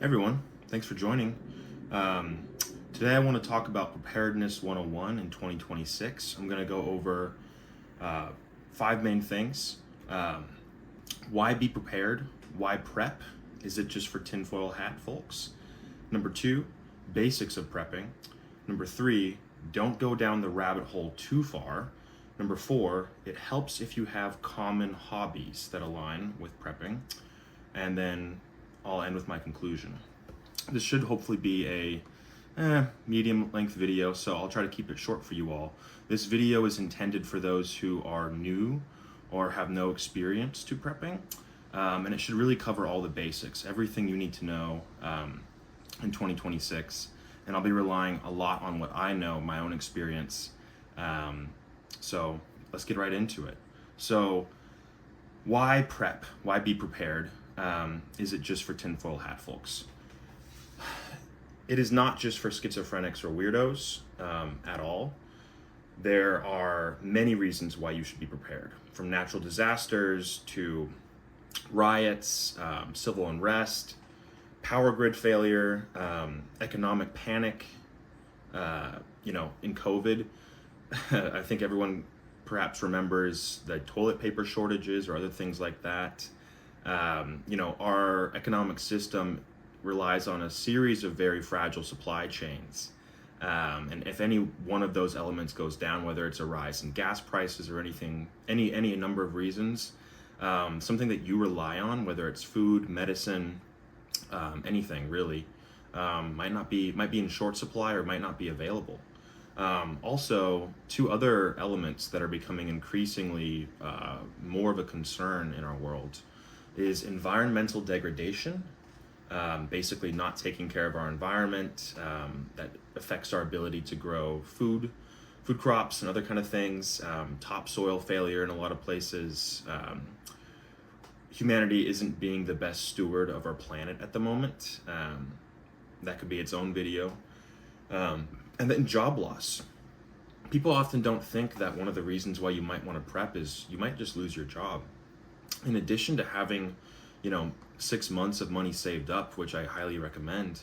Everyone, thanks for joining. Today I want to talk about Preparedness 101 in 2026. I'm going to go over uh, five main things. Why be prepared? Why prep? Is it just for tinfoil hat folks? Number two, basics of prepping. Number three, don't go down the rabbit hole too far. Number four, it helps if you have common hobbies that align with prepping. And then I'll end with my conclusion. This should hopefully be a medium length video, so I'll try to keep it short for you all. This video is intended for those who are new or have no experience to prepping, and it should really cover all the basics, everything you need to know in 2026. And I'll be relying a lot on what I know, my own experience. So let's get right into it. So why prep? Why be prepared? Is it just for tinfoil hat folks? It is not just for schizophrenics or weirdos at all. There are many reasons why you should be prepared, from natural disasters to riots, civil unrest, power grid failure, economic panic. In COVID, I think everyone perhaps remembers the toilet paper shortages or other things like that. Our economic system relies on a series of very fragile supply chains. And if any one of those elements goes down, whether it's a rise in gas prices or any number of reasons, something that you rely on, whether it's food, medicine, anything really, might be in short supply or might not be available. Also, two other elements that are becoming increasingly more of a concern in our world is environmental degradation, basically not taking care of our environment, that affects our ability to grow food crops and other kind of things, topsoil failure in a lot of places. Humanity isn't being the best steward of our planet at the moment. That could be its own video. And then job loss. People often don't think that one of the reasons why you might want to prep is you might just lose your job. In addition to having, 6 months of money saved up, which I highly recommend,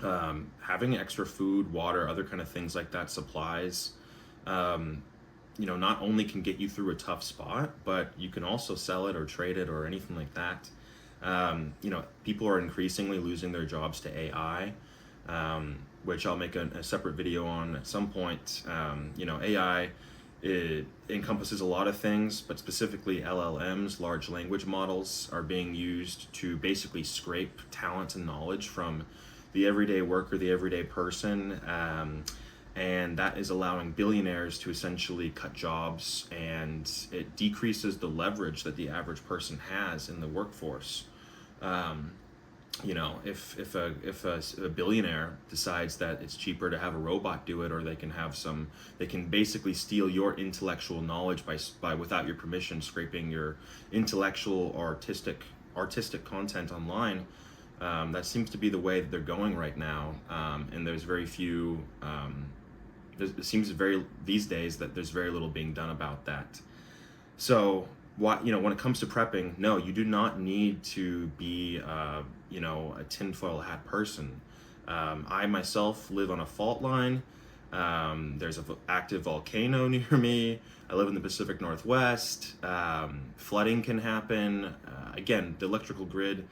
having extra food, water, other kind of things like that, supplies, not only can get you through a tough spot, but you can also sell it or trade it or anything like that. People are increasingly losing their jobs to AI, which I'll make a separate video on at some point. AI, it encompasses a lot of things, but specifically LLMs, large language models, are being used to basically scrape talent and knowledge from the everyday worker, the everyday person, and that is allowing billionaires to essentially cut jobs, and it decreases the leverage that the average person has in the workforce. If a billionaire decides that it's cheaper to have a robot do it, or they can basically steal your intellectual knowledge by without your permission, scraping your intellectual or artistic content online. That seems to be the way that they're going right now, and there's very few. It seems these days that there's very little being done about that. So when it comes to prepping, no, you do not need to be a tinfoil hat person. I myself live on a fault line. There's an active volcano near me. I live in the Pacific Northwest. Flooding can happen. Again, the electrical grid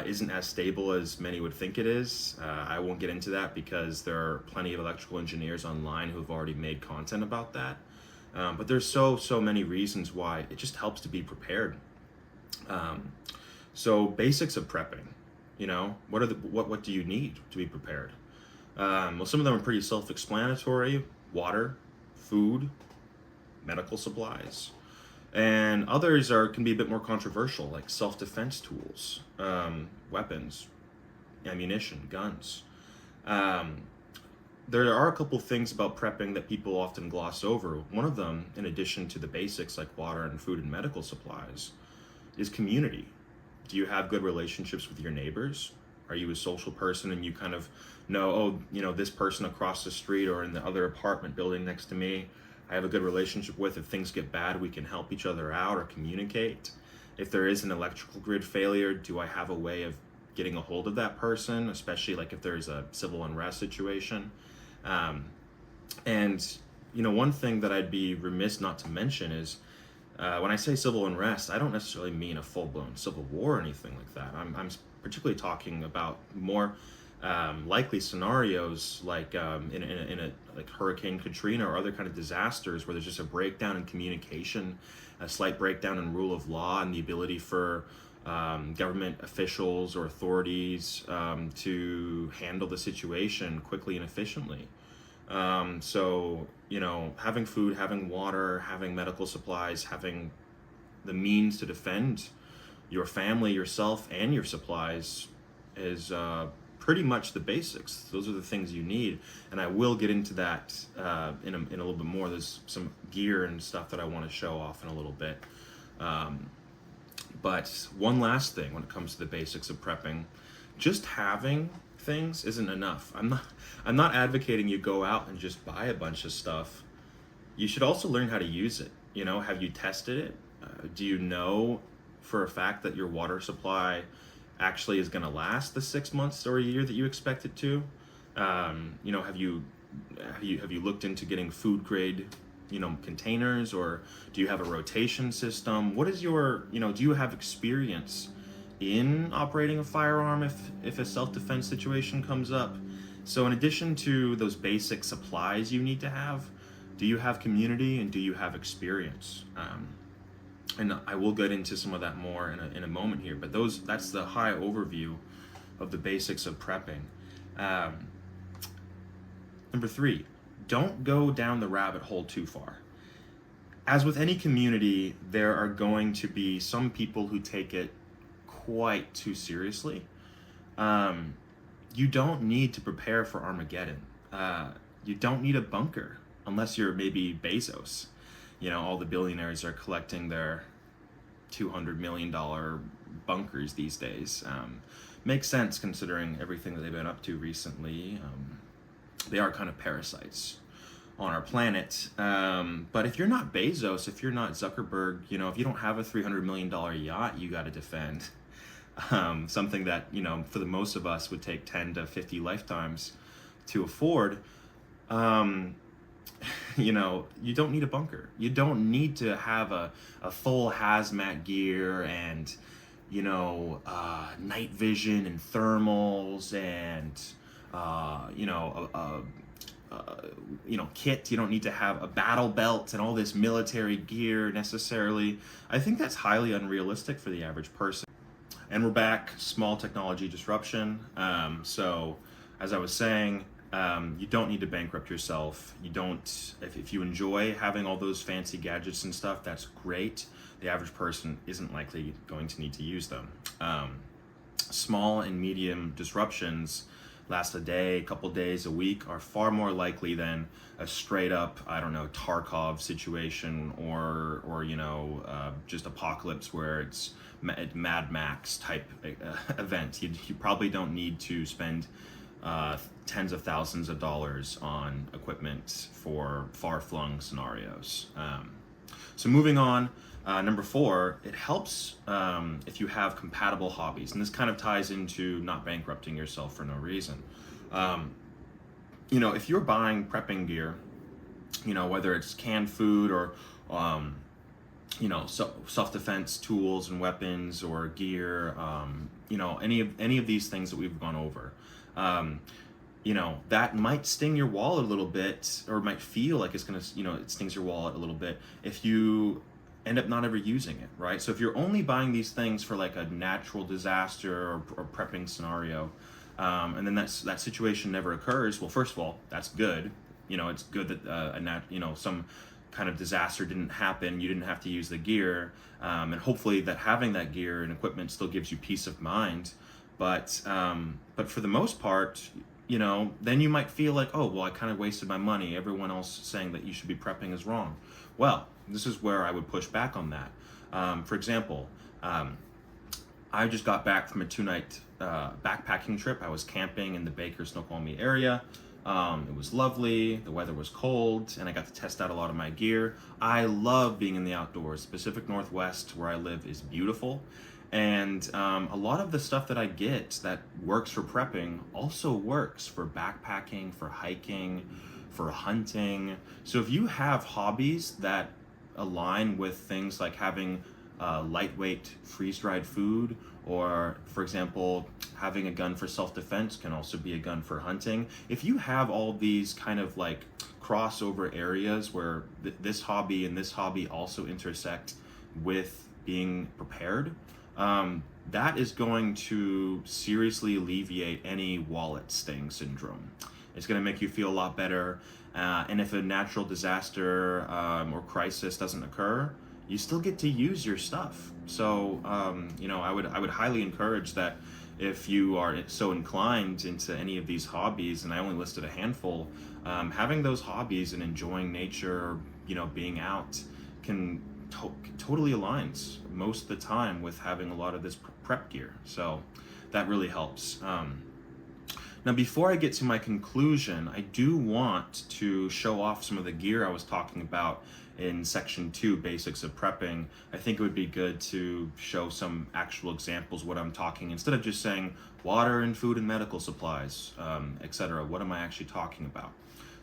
isn't as stable as many would think it is. I won't get into that because there are plenty of electrical engineers online who've already made content about that. But there's so many reasons why it just helps to be prepared. So basics of prepping, what do you need to be prepared? Well, some of them are pretty self-explanatory: water, food, medical supplies, and others can be a bit more controversial, like self-defense tools, weapons, ammunition, guns. There are a couple things about prepping that people often gloss over. One of them, in addition to the basics like water and food and medical supplies, is community. Do you have good relationships with your neighbors? Are you a social person and you kind of know, this person across the street or in the other apartment building next to me, I have a good relationship with. If things get bad, we can help each other out or communicate. If there is an electrical grid failure, do I have a way of getting a hold of that person, especially like if there's a civil unrest situation. Um, and one thing that I'd be remiss not to mention is when I say civil unrest, I don't necessarily mean a full-blown civil war or anything like that. I'm particularly talking about more likely scenarios like in a like Hurricane Katrina or other kind of disasters where there's just a breakdown in communication, a slight breakdown in rule of law, and the ability for government officials or authorities to handle the situation quickly and efficiently. So, having food, having water, having medical supplies, having the means to defend your family, yourself, and your supplies is pretty much the basics. Those are the things you need. And I will get into that in a little bit more. There's some gear and stuff that I want to show off in a little bit. But one last thing when it comes to the basics of prepping, just having things isn't enough. I'm not advocating you go out and just buy a bunch of stuff. You should also learn how to use it. Have you tested it? Do you know for a fact that your water supply actually is going to last the 6 months or a year that you expect it to? Have you looked into getting food grade containers, or do you have a rotation system? What is your do you have experience in operating a firearm if a self-defense situation comes up? So in addition to those basic supplies you need to have, do you have community and do you have experience? And I will get into some of that more in a moment here, but that's the high overview of the basics of prepping. Number 3, don't go down the rabbit hole too far. As with any community, there are going to be some people who take it quite too seriously. You don't need to prepare for Armageddon. You don't need a bunker unless you're maybe Bezos. All the billionaires are collecting their $200 million bunkers these days. Makes sense considering everything that they've been up to recently. They are kind of parasites on our planet. But if you're not Bezos, if you're not Zuckerberg, if you don't have a $300 million yacht you got to defend, something that, for the most of us would take 10 to 50 lifetimes to afford, you don't need a bunker. You don't need to have a full hazmat gear and, night vision and thermals and, kit. You don't need to have a battle belt and all this military gear necessarily. I think that's highly unrealistic for the average person. And we're back, small technology disruption. So as I was saying, you don't need to bankrupt yourself. You don't, if you enjoy having all those fancy gadgets and stuff, that's great. The average person isn't likely going to need to use them. Small and medium disruptions last a day, a couple days, a week, are far more likely than a straight up, Tarkov situation or just apocalypse where it's Mad Max type event. You probably don't need to spend tens of thousands of dollars on equipment for far-flung scenarios. So moving on, number 4, it helps if you have compatible hobbies, and this kind of ties into not bankrupting yourself for no reason. If you're buying prepping gear, whether it's canned food or self-defense tools and weapons or gear, any of these things that we've gone over, that might sting your wallet a little bit, or might feel like it's gonna, it stings your wallet a little bit if you end up not ever using it, right? So if you're only buying these things for like a natural disaster or prepping scenario, and then that situation never occurs, well, first of all, that's good. It's good that some kind of disaster didn't happen. You didn't have to use the gear, and hopefully that having that gear and equipment still gives you peace of mind. But for the most part, then you might feel like, oh, well, I kind of wasted my money. Everyone else saying that you should be prepping is wrong. Well, this is where I would push back on that. For example, I just got back from a 2-night backpacking trip. I was camping in the Baker Snoqualmie area. It was lovely, the weather was cold, and I got to test out a lot of my gear. I love being in the outdoors. The Pacific Northwest, where I live, is beautiful, And a lot of the stuff that I get that works for prepping also works for backpacking, for hiking, for hunting. So if you have hobbies that align with things like having lightweight freeze-dried food, or for example, having a gun for self-defense can also be a gun for hunting. If you have all these kind of like crossover areas where this hobby and this hobby also intersect with being prepared, that is going to seriously alleviate any wallet sting syndrome. It's going to make you feel a lot better. And if a natural disaster or crisis doesn't occur, you still get to use your stuff. So, I would highly encourage that if you are so inclined into any of these hobbies, and I only listed a handful, having those hobbies and enjoying nature, being out, can totally aligns most of the time with having a lot of this prep gear. So that really helps. Now, before I get to my conclusion, I do want to show off some of the gear I was talking about in section 2, basics of prepping. I think it would be good to show some actual examples what I'm talking, instead of just saying water and food and medical supplies, etc. What am I actually talking about?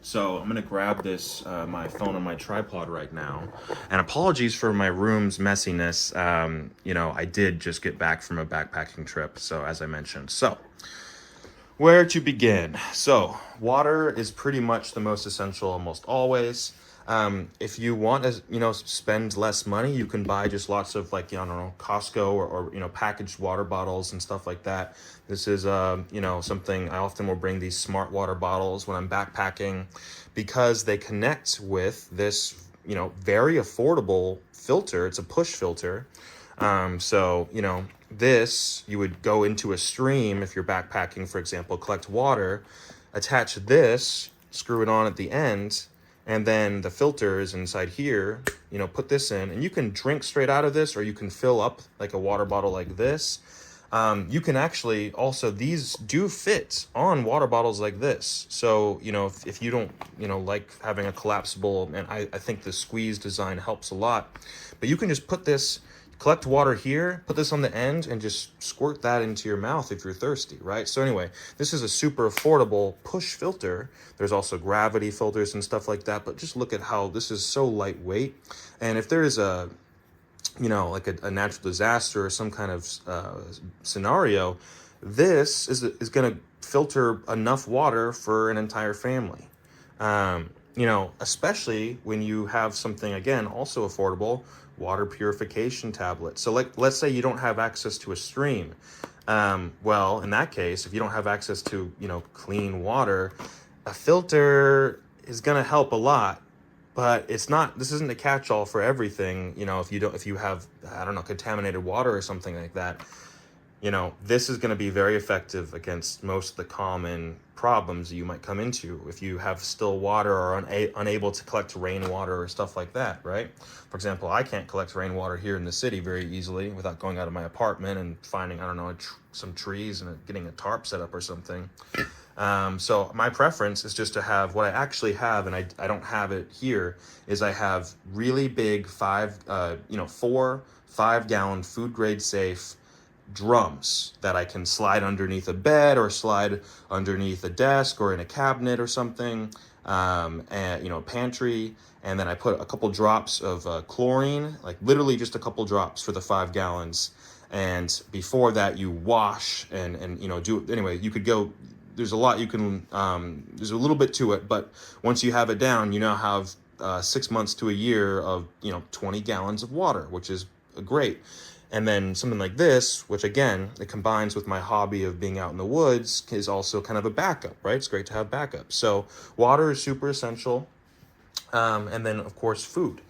So I'm gonna grab this, my phone on my tripod right now. And apologies for my room's messiness. I did just get back from a backpacking trip, so as I mentioned. So, where to begin? So, water is pretty much the most essential almost always. If you want to, spend less money, you can buy just lots of Costco or packaged water bottles and stuff like that. This is, something I often will bring, these smart water bottles when I'm backpacking, because they connect with this, very affordable filter. It's a push filter. This, you would go into a stream if you're backpacking, for example, collect water, attach this, screw it on at the end, and then the filter is inside here, put this in, and you can drink straight out of this, or you can fill up like a water bottle like this. You can actually also, these do fit on water bottles like this. So, if you don't, like having a collapsible, and I think the squeeze design helps a lot, but you can just put this, collect water here, put this on the end, and just squirt that into your mouth if you're thirsty, right? So anyway, this is a super affordable push filter. There's also gravity filters and stuff like that, but just look at how this is so lightweight. And if there is a natural disaster or some kind of scenario, this is going to filter enough water for an entire family. Especially when you have something, again, also affordable, water purification tablets. So let's say you don't have access to a stream. Well, in that case, if you don't have access to, clean water, a filter is going to help a lot. But this isn't a catch-all for everything. If you have, contaminated water or something like that, this is going to be very effective against most of the common problems you might come into if you have still water or unable to collect rainwater or stuff like that, right? For example, I can't collect rainwater here in the city very easily without going out of my apartment and finding, some trees and getting a tarp set up or something. So my preference is just to have what I actually have, and I don't have it here, is I have really big 4 5-gallon food grade safe drums that I can slide underneath a bed or slide underneath a desk or in a cabinet or something, and pantry. And then I put a couple drops of chlorine, like literally just a couple drops for the 5 gallons. And before that, you wash and do it. Anyway, you could go. There's a lot you can. There's a little bit to it, but once you have it down, you now have 6 months to a year of 20 gallons of water, which is great. And then something like this, which again, it combines with my hobby of being out in the woods, is also kind of a backup, right? It's great to have backup. So water is super essential. And then, of course, food.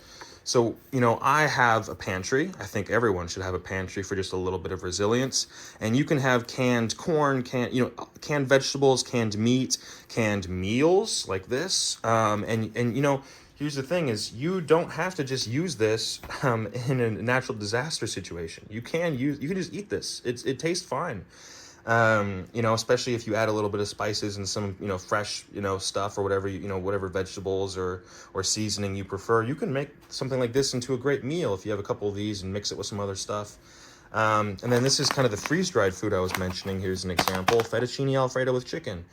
So, I have a pantry. I think everyone should have a pantry for just a little bit of resilience. And you can have canned corn, canned vegetables, canned meat, canned meals like this. Here's the thing is you don't have to just use this in a natural disaster situation. You can just eat this. It tastes fine. Especially if you add a little bit of spices and some, fresh, stuff or whatever, whatever vegetables or seasoning you prefer. You can make something like this into a great meal if you have a couple of these and mix it with some other stuff. And then this is kind of the freeze-dried food I was mentioning. Here's an example: fettuccine alfredo with chicken.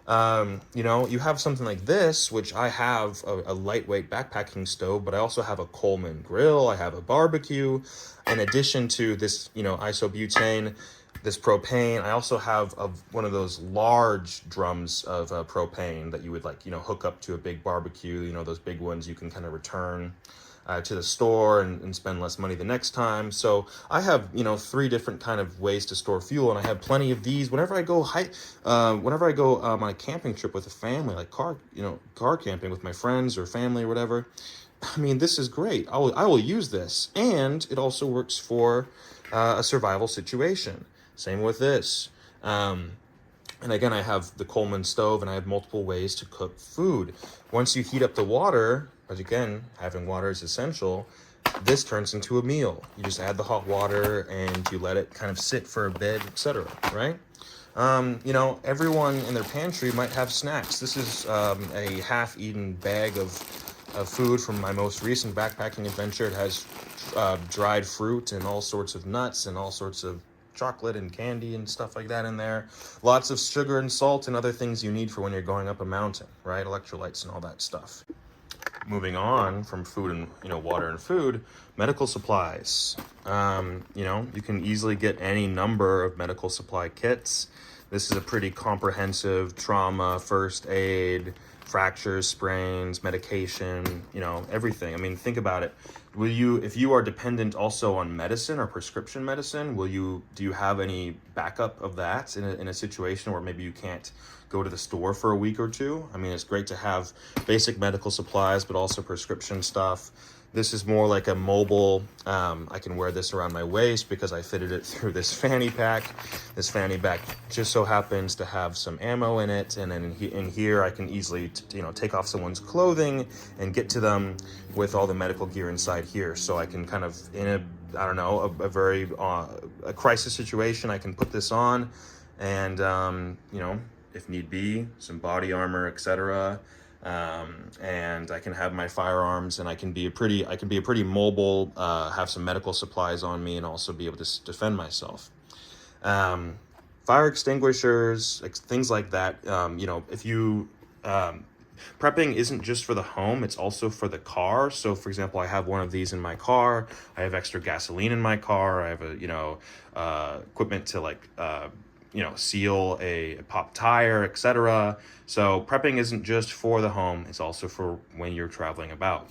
You know, you have something like this, which I have a lightweight backpacking stove, but I also have a Coleman grill. I have a barbecue. In addition to this, you know, isobutane, this propane, I also have one of those large drums of propane that you would, like, you know, hook up to a big barbecue. You know, those big ones you can kind of return to the store and spend less money the next time. So I have, you know, 3 different kind of ways to store fuel, and I have plenty of these whenever I go on a camping trip with a family, like car camping with my friends or family or whatever. I mean, this is great. I will use this, and it also works for a survival situation. Same with this. And again, I have the Coleman stove, and I have multiple ways to cook food. Once you heat up the water, but again, having water is essential, this turns into a meal. You just add the hot water and you let it kind of sit for a bit, etc., right? You know, everyone in their pantry might have snacks. This is a half-eaten bag of food from my most recent backpacking adventure. It has dried fruit and all sorts of nuts and all sorts of chocolate and candy and stuff like that in there. Lots of sugar and salt and other things you need for when you're going up a mountain, right? Electrolytes and all that stuff. Moving on from food and, you know, water and food, medical supplies. You know, you can easily get any number of medical supply kits. This is a pretty comprehensive trauma, first aid, fractures, sprains, medication, you know, everything. I mean, think about it. If you are dependent also on medicine or prescription medicine, do you have any backup of that in a situation where maybe you can't go to the store for a week or two? I mean, it's great to have basic medical supplies, but also prescription stuff. This is more like a mobile, I can wear this around my waist because I fitted it through this fanny pack. This fanny pack just so happens to have some ammo in it, and then in here I can easily, you know, take off someone's clothing and get to them with all the medical gear inside here. So I can kind of, in a very a crisis situation, I can put this on, and you know, if need be, some body armor, etc. And I can have my firearms, and I can be a pretty mobile, have some medical supplies on me, and also be able to defend myself. Fire extinguishers, things like that. You know, if you prepping isn't just for the home, it's also for the car. So for example, I have one of these in my car. I have extra gasoline in my car. I have equipment to, like, you know, seal a pop tire, etc. So prepping isn't just for the home, it's also for when you're traveling about.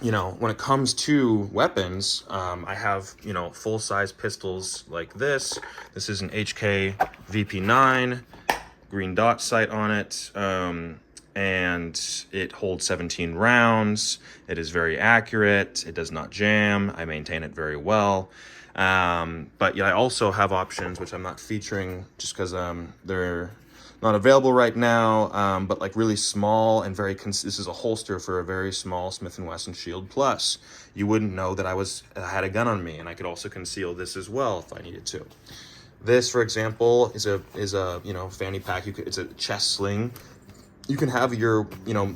You know, when it comes to weapons, I have, you know, full-size pistols like this. This is an HK VP9, green dot sight on it, and it holds 17 rounds. It is very accurate. It does not jam. I maintain it very well. But yeah, I also have options, which I'm not featuring just because they're not available right now, but like really small and this is a holster for a very small Smith & Wesson Shield Plus. You wouldn't know that I had a gun on me, and I could also conceal this as well if I needed to. This, for example, is a you know, fanny pack. It's a chest sling. You can have your, you know,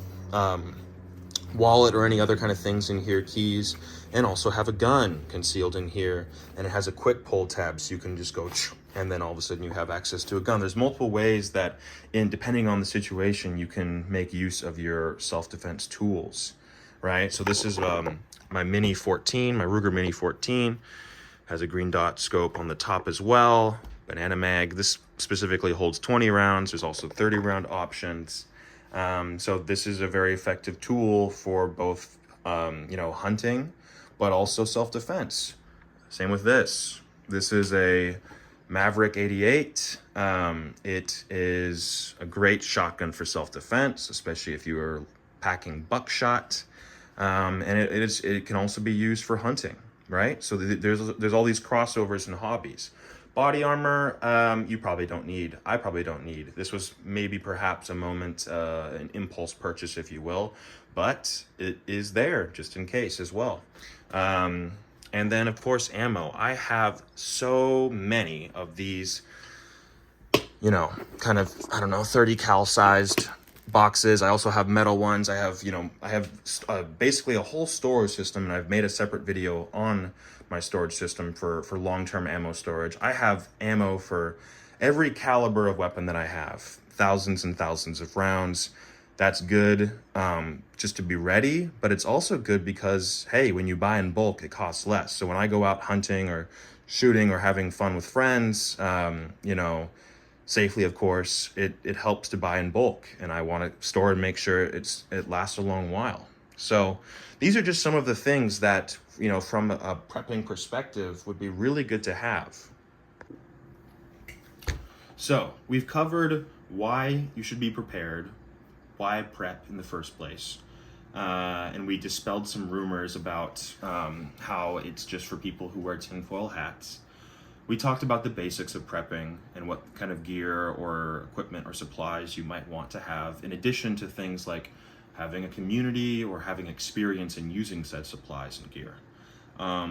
wallet or any other kind of things in here, keys, and also have a gun concealed in here, and it has a quick pull tab, so you can just go, and then all of a sudden you have access to a gun. There's multiple ways that, depending on the situation, you can make use of your self-defense tools, right? So this is my Mini 14, my Ruger Mini 14, has a green dot scope on the top as well, banana mag. This specifically holds 20 rounds. There's also 30 round options. So this is a very effective tool for both, you know, hunting, but also self-defense. Same with this. This is a Maverick 88. It is a great shotgun for self-defense, especially if you are packing buckshot. And it can also be used for hunting, right? So there's all these crossovers and hobbies. Body armor, you probably don't need. I probably don't need. This was maybe perhaps a moment, an impulse purchase, if you will, but it is there just in case as well. And then, of course, ammo. I have so many of these, you know, kind of, I don't know, 30 cal sized boxes. I also have metal ones. I have, you know, basically a whole storage system, and I've made a separate video on my storage system for long-term ammo storage. I have ammo for every caliber of weapon that I have, thousands and thousands of rounds. That's good, just to be ready, but it's also good because, hey, when you buy in bulk, it costs less. So when I go out hunting or shooting or having fun with friends, safely, of course, it helps to buy in bulk, and I want to store and make sure it lasts a long while. So these are just some of the things that, from a prepping perspective, would be really good to have. So we've covered why you should be prepared, why prep in the first place, and we dispelled some rumors about how it's just for people who wear tinfoil hats. We talked about the basics of prepping and what kind of gear or equipment or supplies you might want to have, in addition to things like having a community or having experience in using said supplies and gear.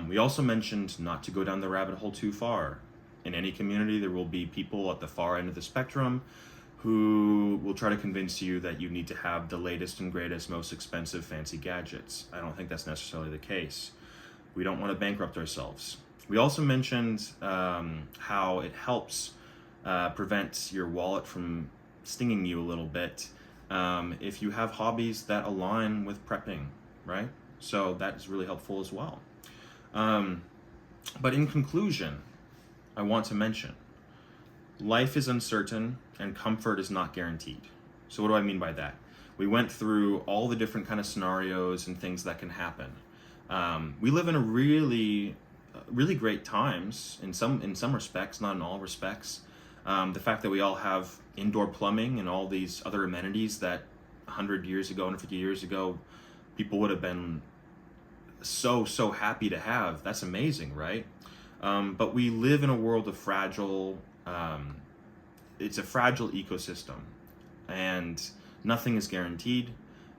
We also mentioned not to go down the rabbit hole too far. In any community, there will be people at the far end of the spectrum who will try to convince you that you need to have the latest and greatest, most expensive, fancy gadgets. I don't think that's necessarily the case. We don't want to bankrupt ourselves. We also mentioned how it helps prevent your wallet from stinging you a little bit if you have hobbies that align with prepping, right? So that is really helpful as well. But in conclusion, I want to mention, life is uncertain and comfort is not guaranteed. So what do I mean by that? We went through all the different kind of scenarios and things that can happen. We live in a really great times in some respects, not in all respects. The fact that we all have indoor plumbing and all these other amenities that 100 years ago, 150 years ago, people would have been so happy to have. That's amazing, right? But we live in a world of it's a fragile ecosystem, and nothing is guaranteed.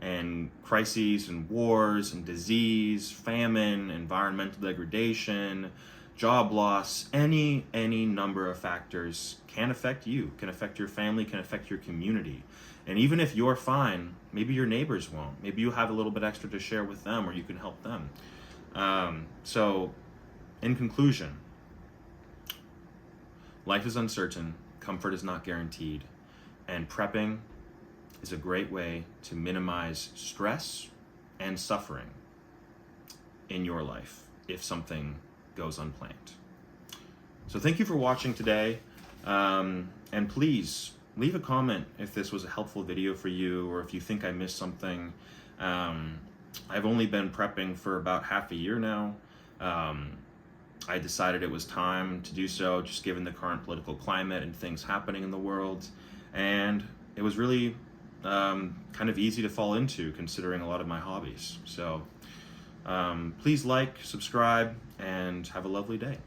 And crises and wars and disease, famine, environmental degradation, job loss, any number of factors can affect you, can affect your family, can affect your community. And even if you're fine, maybe your neighbors won't. Maybe you have a little bit extra to share with them, or you can help them. So in conclusion, life is uncertain, comfort is not guaranteed, and prepping is a great way to minimize stress and suffering in your life if something goes unplanned. So thank you for watching today, and please leave a comment if this was a helpful video for you, or if you think I missed something. I've only been prepping for about half a year now. I decided it was time to do so, just given the current political climate and things happening in the world, and it was really kind of easy to fall into, considering a lot of my hobbies. So please like, subscribe, and have a lovely day.